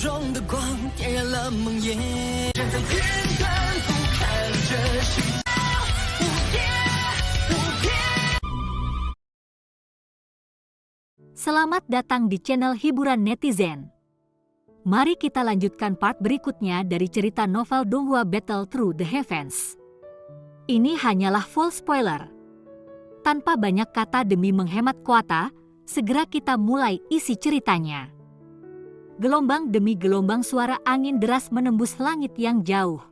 中的光点燃了梦魇，站在天端俯瞰着世界无边无边。 Selamat datang di channel hiburan netizen. Mari kita lanjutkan part berikutnya dari cerita novel Donghua Battle Through the Heavens. Ini hanyalah full spoiler. Tanpa banyak kata demi menghemat kuota, segera kita mulai isi ceritanya. Gelombang demi gelombang suara angin deras menembus langit yang jauh.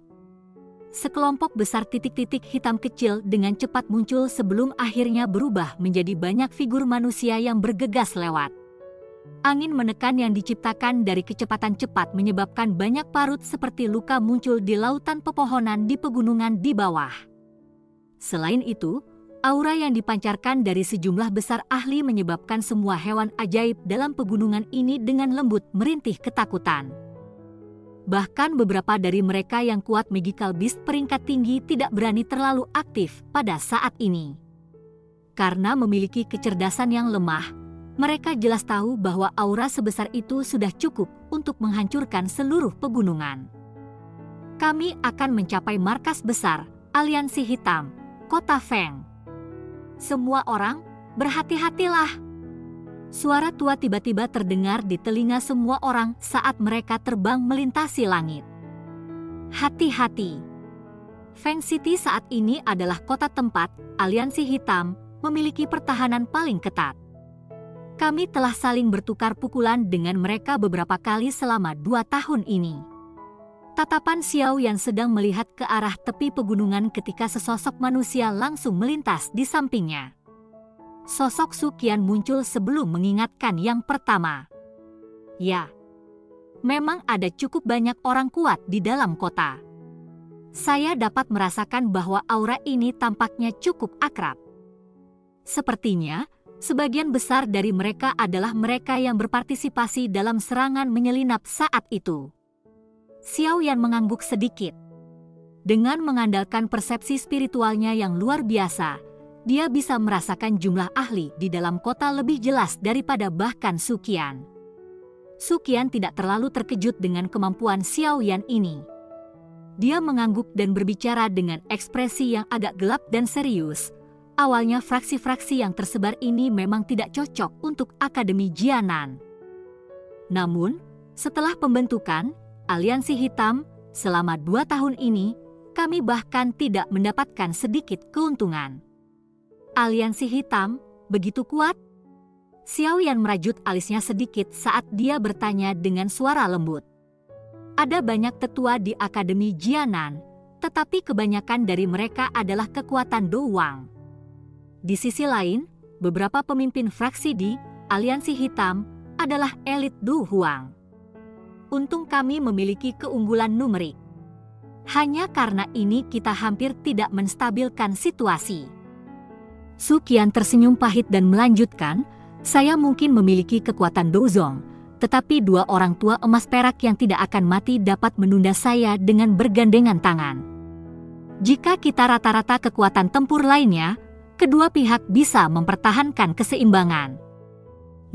Sekelompok besar titik-titik hitam kecil dengan cepat muncul sebelum akhirnya berubah menjadi banyak figur manusia yang bergegas lewat. Angin menekan yang diciptakan dari kecepatan cepat menyebabkan banyak parut seperti luka muncul di lautan pepohonan di pegunungan di bawah. Selain itu, aura yang dipancarkan dari sejumlah besar ahli menyebabkan semua hewan ajaib dalam pegunungan ini dengan lembut merintih ketakutan. Bahkan beberapa dari mereka yang kuat magical beast peringkat tinggi tidak berani terlalu aktif pada saat ini. Karena memiliki kecerdasan yang lemah, mereka jelas tahu bahwa aura sebesar itu sudah cukup untuk menghancurkan seluruh pegunungan. Kami akan mencapai markas besar, Aliansi Hitam, Kota Feng. Semua orang, berhati-hatilah. Suara tua tiba-tiba terdengar di telinga semua orang saat mereka terbang melintasi langit. Hati-hati. Feng City saat ini adalah kota tempat Aliansi Hitam memiliki pertahanan paling ketat. Kami telah saling bertukar pukulan dengan mereka beberapa kali selama 2 tahun ini. Tatapan Xiao yang sedang melihat ke arah tepi pegunungan ketika sesosok manusia langsung melintas di sampingnya. Sosok Su Qian muncul sebelum mengingatkan yang pertama. Ya, memang ada cukup banyak orang kuat di dalam kota. Saya dapat merasakan bahwa aura ini tampaknya cukup akrab. Sepertinya, sebagian besar dari mereka adalah mereka yang berpartisipasi dalam serangan menyelinap saat itu. Xiao Yan mengangguk sedikit. Dengan mengandalkan persepsi spiritualnya yang luar biasa, dia bisa merasakan jumlah ahli di dalam kota lebih jelas daripada bahkan Su Qian. Su Qian tidak terlalu terkejut dengan kemampuan Xiao Yan ini. Dia mengangguk dan berbicara dengan ekspresi yang agak gelap dan serius. Awalnya fraksi-fraksi yang tersebar ini memang tidak cocok untuk Akademi Jianan. Namun, setelah pembentukan Aliansi Hitam, selama 2 tahun ini, kami bahkan tidak mendapatkan sedikit keuntungan. Aliansi Hitam, begitu kuat? Xiao Yan merajut alisnya sedikit saat dia bertanya dengan suara lembut. Ada banyak tetua di Akademi Jianan, tetapi kebanyakan dari mereka adalah kekuatan doang. Di sisi lain, beberapa pemimpin fraksi di Aliansi Hitam adalah elit Du Huang. Untung kami memiliki keunggulan numerik. Hanya karena ini kita hampir tidak menstabilkan situasi. Su Qian tersenyum pahit dan melanjutkan, saya mungkin memiliki kekuatan Dozong, tetapi 2 orang tua emas perak yang tidak akan mati dapat menunda saya dengan bergandengan tangan. Jika kita rata-rata kekuatan tempur lainnya, kedua pihak bisa mempertahankan keseimbangan.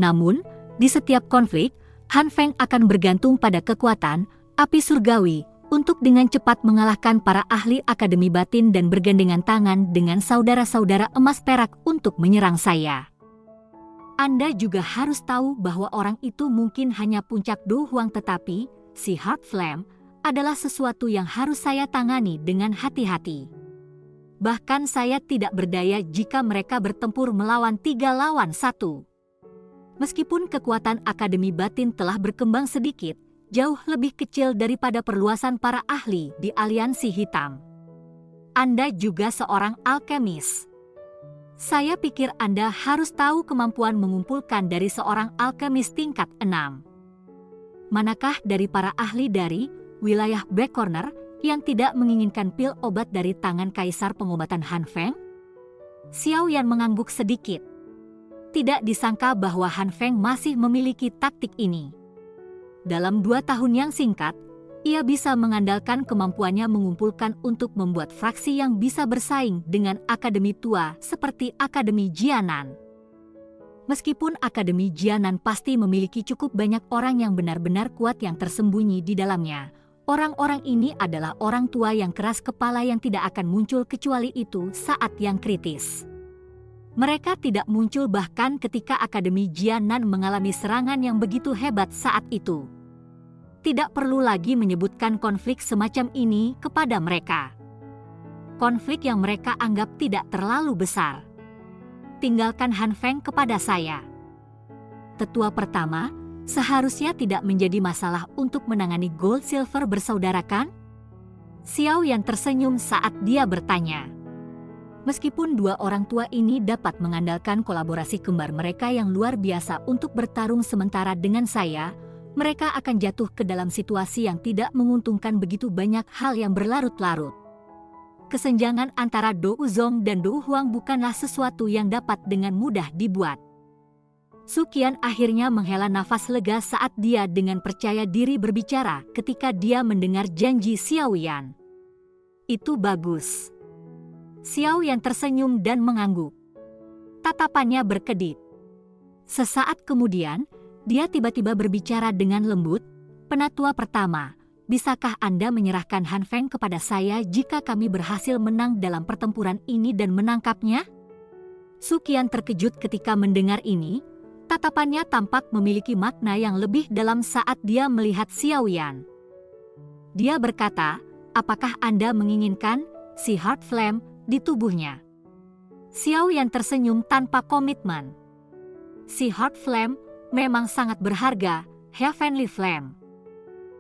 Namun, di setiap konflik, Han Feng akan bergantung pada kekuatan api surgawi untuk dengan cepat mengalahkan para ahli Akademi Batin dan bergandengan tangan dengan saudara-saudara emas perak untuk menyerang saya. Anda juga harus tahu bahwa orang itu mungkin hanya puncak Do Huang, tetapi si Heart Flame adalah sesuatu yang harus saya tangani dengan hati-hati. Bahkan saya tidak berdaya jika mereka bertempur melawan 3 lawan 1. Meskipun kekuatan Akademi Batin telah berkembang sedikit, jauh lebih kecil daripada perluasan para ahli di Aliansi Hitam. Anda juga seorang alkemis. Saya pikir Anda harus tahu kemampuan mengumpulkan dari seorang alkemis tingkat 6. Manakah dari para ahli dari wilayah Black Corner yang tidak menginginkan pil obat dari tangan Kaisar Pengobatan Han Feng? Xiao Yan mengangguk sedikit. Tidak disangka bahwa Han Feng masih memiliki taktik ini. Dalam 2 tahun yang singkat, ia bisa mengandalkan kemampuannya mengumpulkan untuk membuat fraksi yang bisa bersaing dengan akademi tua seperti Akademi Jianan. Meskipun Akademi Jianan pasti memiliki cukup banyak orang yang benar-benar kuat yang tersembunyi di dalamnya, orang-orang ini adalah orang tua yang keras kepala yang tidak akan muncul kecuali itu saat yang kritis. Mereka tidak muncul bahkan ketika Akademi Jianan mengalami serangan yang begitu hebat saat itu. Tidak perlu lagi menyebutkan konflik semacam ini kepada mereka. Konflik yang mereka anggap tidak terlalu besar. Tinggalkan Han Feng kepada saya. Tetua pertama, seharusnya tidak menjadi masalah untuk menangani Gold Silver bersaudara kan? Xiao Yan tersenyum saat dia bertanya. Meskipun dua orang tua ini dapat mengandalkan kolaborasi kembar mereka yang luar biasa untuk bertarung sementara dengan saya, mereka akan jatuh ke dalam situasi yang tidak menguntungkan begitu banyak hal yang berlarut-larut. Kesenjangan antara Dou Zong dan Dou Huang bukanlah sesuatu yang dapat dengan mudah dibuat. Su Qian akhirnya menghela nafas lega saat dia dengan percaya diri berbicara ketika dia mendengar janji Xiao Yan. Itu bagus. Xiao Yan tersenyum dan mengangguk. Tatapannya berkedip. Sesaat kemudian, dia tiba-tiba berbicara dengan lembut, "Penatua pertama, bisakah Anda menyerahkan Han Feng kepada saya jika kami berhasil menang dalam pertempuran ini dan menangkapnya?" Su Qian terkejut ketika mendengar ini. Tatapannya tampak memiliki makna yang lebih dalam saat dia melihat Xiao Yan. Dia berkata, "Apakah Anda menginginkan si Heart Flame di tubuhnya?" Xiao Yan tersenyum tanpa komitmen. Si Heart Flame memang sangat berharga, Heavenly Flame.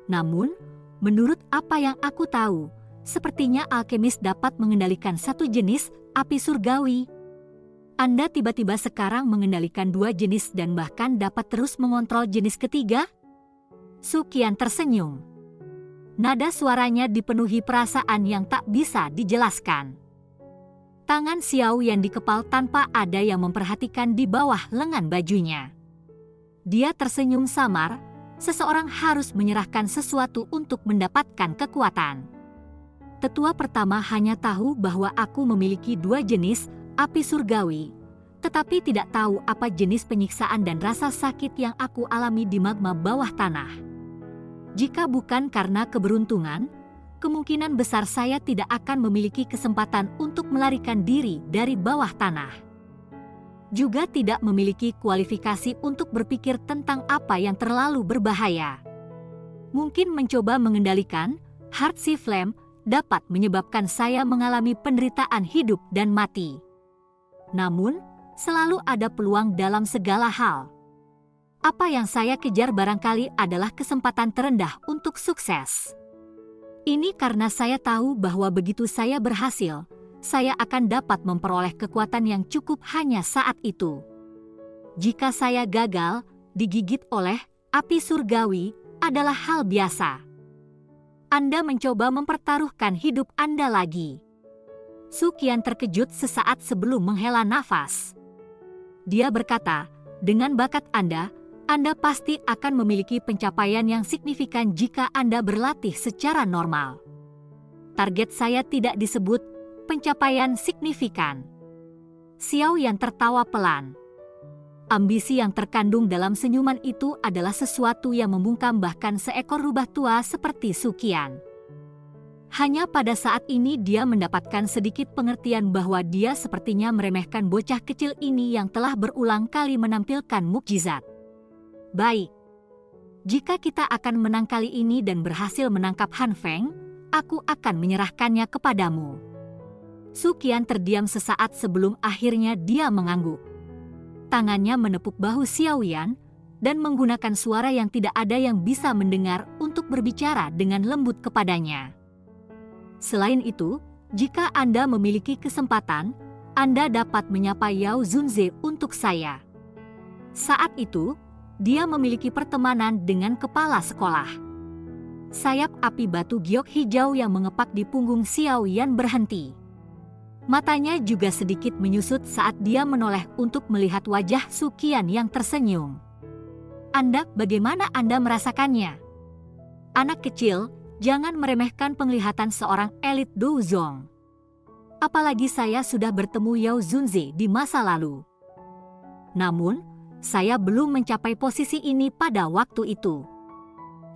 Namun, menurut apa yang aku tahu, sepertinya alkemis dapat mengendalikan satu jenis api surgawi. Anda tiba-tiba sekarang mengendalikan dua jenis dan bahkan dapat terus mengontrol jenis ketiga? Su Qian tersenyum. Nada suaranya dipenuhi perasaan yang tak bisa dijelaskan. Tangan Xiao Yan dikepal tanpa ada yang memperhatikan di bawah lengan bajunya. Dia tersenyum samar. Seseorang harus menyerahkan sesuatu untuk mendapatkan kekuatan. Tetua pertama hanya tahu bahwa aku memiliki dua jenis api surgawi, tetapi tidak tahu apa jenis penyiksaan dan rasa sakit yang aku alami di magma bawah tanah. Jika bukan karena keberuntungan, kemungkinan besar saya tidak akan memiliki kesempatan untuk melarikan diri dari bawah tanah. Juga tidak memiliki kualifikasi untuk berpikir tentang apa yang terlalu berbahaya. Mungkin mencoba mengendalikan Heart Sea Flame dapat menyebabkan saya mengalami penderitaan hidup dan mati. Namun, selalu ada peluang dalam segala hal. Apa yang saya kejar barangkali adalah kesempatan terendah untuk sukses. Ini karena saya tahu bahwa begitu saya berhasil, saya akan dapat memperoleh kekuatan yang cukup hanya saat itu. Jika saya gagal, digigit oleh api surgawi adalah hal biasa. Anda mencoba mempertaruhkan hidup Anda lagi. Su Qian terkejut sesaat sebelum menghela nafas. Dia berkata, "Dengan bakat Anda pasti akan memiliki pencapaian yang signifikan jika Anda berlatih secara normal. Target saya tidak disebut pencapaian signifikan." Xiao Yan tertawa pelan. Ambisi yang terkandung dalam senyuman itu adalah sesuatu yang membungkam bahkan seekor rubah tua seperti Su Qian. Hanya pada saat ini dia mendapatkan sedikit pengertian bahwa dia sepertinya meremehkan bocah kecil ini yang telah berulang kali menampilkan mukjizat. Baik. Jika kita akan menang kali ini dan berhasil menangkap Han Feng, aku akan menyerahkannya kepadamu. Su Qian terdiam sesaat sebelum akhirnya dia mengangguk. Tangannya menepuk bahu Xiao Yan dan menggunakan suara yang tidak ada yang bisa mendengar untuk berbicara dengan lembut kepadanya. Selain itu, jika Anda memiliki kesempatan, Anda dapat menyapa Yao Zunze untuk saya. Saat itu, dia memiliki pertemanan dengan kepala sekolah. Sayap api batu giok hijau yang mengepak di punggung Xiao Yan berhenti. Matanya juga sedikit menyusut saat dia menoleh untuk melihat wajah Su Qian yang tersenyum. Bagaimana Anda merasakannya? Anak kecil, jangan meremehkan penglihatan seorang elit Dou Zong. Apalagi saya sudah bertemu Yao Zunze di masa lalu. Namun, saya belum mencapai posisi ini pada waktu itu.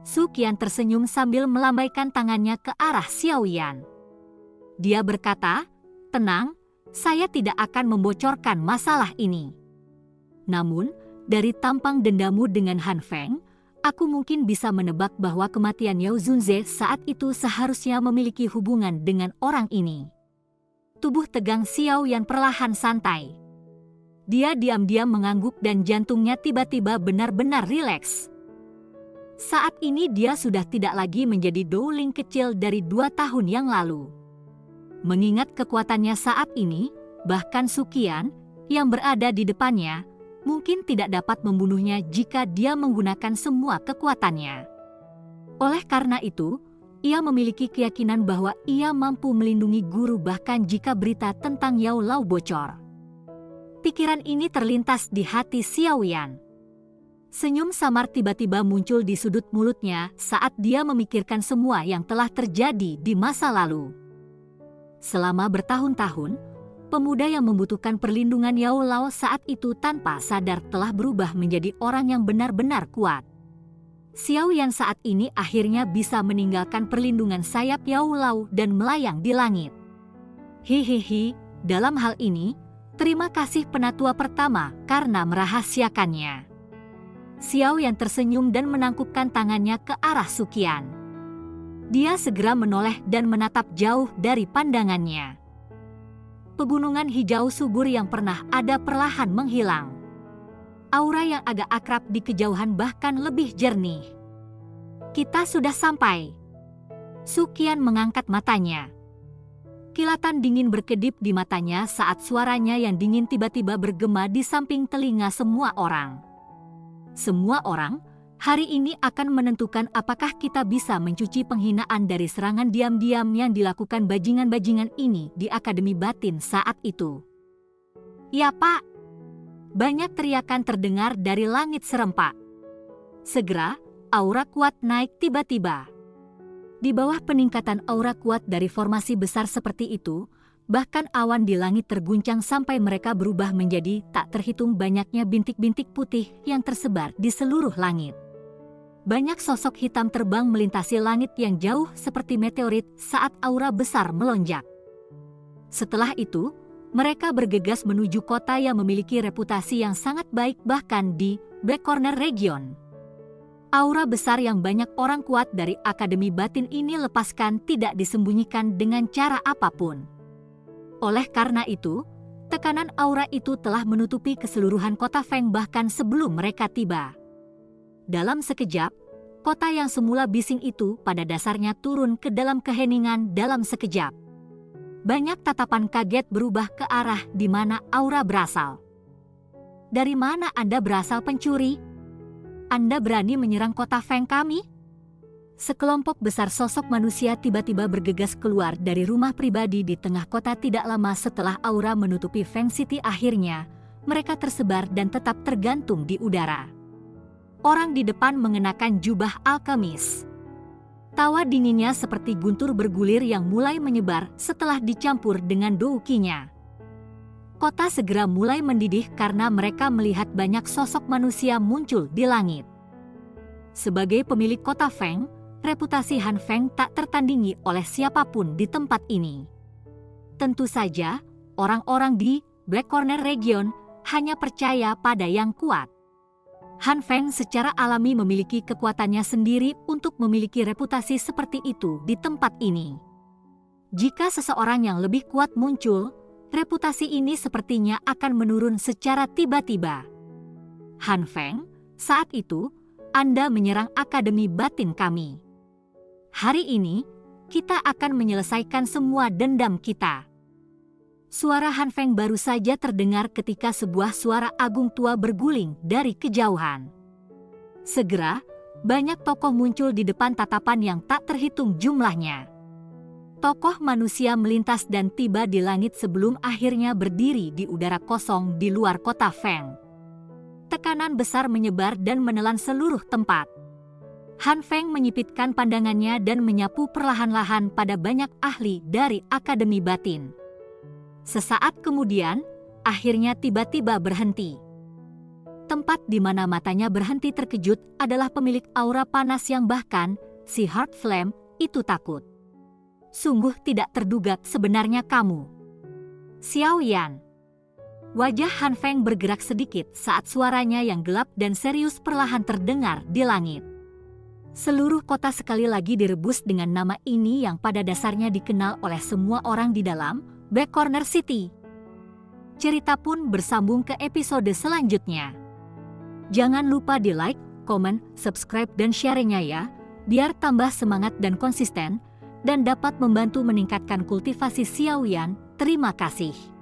Su Qian tersenyum sambil melambaikan tangannya ke arah Xiao Yan. Dia berkata, "Tenang, saya tidak akan membocorkan masalah ini. Namun, dari tampang dendamu dengan Han Feng, aku mungkin bisa menebak bahwa kematian Yao Zunze saat itu seharusnya memiliki hubungan dengan orang ini." Tubuh tegang Xiao Yan perlahan santai. Dia diam-diam mengangguk dan jantungnya tiba-tiba benar-benar rileks. Saat ini dia sudah tidak lagi menjadi Douling kecil dari 2 tahun yang lalu. Mengingat kekuatannya saat ini, bahkan Su Qian yang berada di depannya mungkin tidak dapat membunuhnya jika dia menggunakan semua kekuatannya. Oleh karena itu, ia memiliki keyakinan bahwa ia mampu melindungi guru bahkan jika berita tentang Yao Lao bocor. Pikiran ini terlintas di hati Xiao Yan. Senyum samar tiba-tiba muncul di sudut mulutnya saat dia memikirkan semua yang telah terjadi di masa lalu. Selama bertahun-tahun, pemuda yang membutuhkan perlindungan Yao Lao saat itu tanpa sadar telah berubah menjadi orang yang benar-benar kuat. Xiao Yan saat ini akhirnya bisa meninggalkan perlindungan sayap Yao Lao dan melayang di langit. Hihihi, dalam hal ini, terima kasih penatua pertama karena merahasiakannya. Xiao Yan tersenyum dan menangkupkan tangannya ke arah Su Qian. Dia segera menoleh dan menatap jauh dari pandangannya. Pegunungan hijau subur yang pernah ada perlahan menghilang. Aura yang agak akrab di kejauhan bahkan lebih jernih. Kita sudah sampai. Su Qian mengangkat matanya. Kilatan dingin berkedip di matanya saat suaranya yang dingin tiba-tiba bergema di samping telinga semua orang. Semua orang hari ini akan menentukan apakah kita bisa mencuci penghinaan dari serangan diam-diam yang dilakukan bajingan-bajingan ini di Akademi Batin saat itu. Ya Pak, banyak teriakan terdengar dari langit serempak. Segera, aura kuat naik tiba-tiba. Di bawah peningkatan aura kuat dari formasi besar seperti itu, bahkan awan di langit terguncang sampai mereka berubah menjadi tak terhitung banyaknya bintik-bintik putih yang tersebar di seluruh langit. Banyak sosok hitam terbang melintasi langit yang jauh seperti meteorit saat aura besar melonjak. Setelah itu, mereka bergegas menuju kota yang memiliki reputasi yang sangat baik bahkan di Black Corner Region. Aura besar yang banyak orang kuat dari Akademi Batin ini lepaskan tidak disembunyikan dengan cara apapun. Oleh karena itu, tekanan aura itu telah menutupi keseluruhan kota Feng bahkan sebelum mereka tiba. Dalam sekejap, kota yang semula bising itu pada dasarnya turun ke dalam keheningan dalam sekejap. Banyak tatapan kaget berubah ke arah di mana aura berasal. Dari mana Anda berasal, pencuri? Anda berani menyerang kota Feng kami? Sekelompok besar sosok manusia tiba-tiba bergegas keluar dari rumah pribadi di tengah kota tidak lama setelah aura menutupi Feng City. Akhirnya, mereka tersebar dan tetap tergantung di udara. Orang di depan mengenakan jubah alkemis. Tawa dinginnya seperti guntur bergulir yang mulai menyebar setelah dicampur dengan doukinya. Kota segera mulai mendidih karena mereka melihat banyak sosok manusia muncul di langit. Sebagai pemilik kota Feng, reputasi Han Feng tak tertandingi oleh siapapun di tempat ini. Tentu saja, orang-orang di Black Corner Region hanya percaya pada yang kuat. Han Feng secara alami memiliki kekuatannya sendiri untuk memiliki reputasi seperti itu di tempat ini. Jika seseorang yang lebih kuat muncul, reputasi ini sepertinya akan menurun secara tiba-tiba. Han Feng, saat itu, Anda menyerang Akademi Batin kami. Hari ini, kita akan menyelesaikan semua dendam kita. Suara Han Feng baru saja terdengar ketika sebuah suara agung tua berguling dari kejauhan. Segera, banyak tokoh muncul di depan tatapan yang tak terhitung jumlahnya. Tokoh manusia melintas dan tiba di langit sebelum akhirnya berdiri di udara kosong di luar kota Feng. Tekanan besar menyebar dan menelan seluruh tempat. Han Feng menyipitkan pandangannya dan menyapu perlahan-lahan pada banyak ahli dari Akademi Batin. Sesaat kemudian, akhirnya tiba-tiba berhenti. Tempat di mana matanya berhenti terkejut adalah pemilik aura panas yang bahkan si Heart Flame itu takut. Sungguh tidak terduga sebenarnya kamu. Xiao Yan. Wajah Han Feng bergerak sedikit saat suaranya yang gelap dan serius perlahan terdengar di langit. Seluruh kota sekali lagi direbus dengan nama ini yang pada dasarnya dikenal oleh semua orang di dalam Black Corner City. Cerita pun bersambung ke episode selanjutnya. Jangan lupa di like, komen, subscribe, dan sharingnya ya, biar tambah semangat dan konsisten, dan dapat membantu meningkatkan kultivasi Xiao Yan. Terima kasih.